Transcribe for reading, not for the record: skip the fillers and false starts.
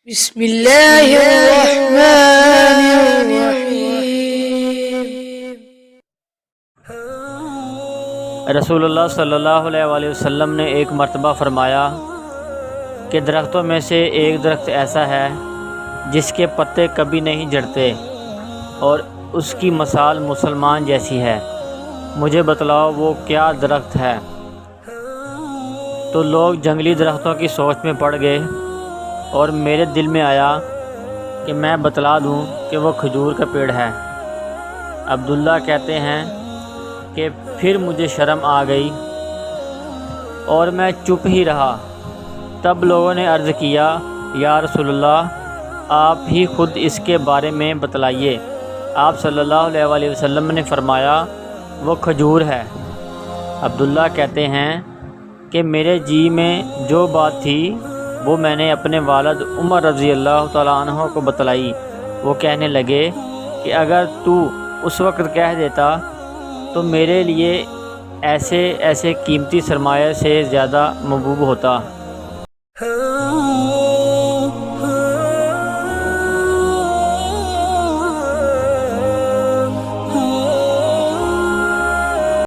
بسم اللہ الرحمن الرحیم۔ رسول اللہ صلی اللہ علیہ وآلہ وسلم نے ایک مرتبہ فرمایا کہ درختوں میں سے ایک درخت ایسا ہے جس کے پتے کبھی نہیں جھڑتے اور اس کی مثال مسلمان جیسی ہے، مجھے بتلاؤ وہ کیا درخت ہے؟ تو لوگ جنگلی درختوں کی سوچ میں پڑ گئے اور میرے دل میں آیا کہ میں بتلا دوں کہ وہ کھجور کا پیڑ ہے۔ عبداللہ کہتے ہیں کہ پھر مجھے شرم آ گئی اور میں چپ ہی رہا۔ تب لوگوں نے عرض کیا، یا رسول اللہ، آپ ہی خود اس کے بارے میں بتلائیے۔ آپ صلی اللہ علیہ وآلہ وسلم نے فرمایا، وہ کھجور ہے۔ عبداللہ کہتے ہیں کہ میرے جی میں جو بات تھی وہ میں نے اپنے والد عمر رضی اللہ تعالیٰ عنہ کو بتلائی۔ وہ کہنے لگے کہ اگر تو اس وقت کہہ دیتا تو میرے لیے ایسے قیمتی سرمایہ سے زیادہ محبوب ہوتا۔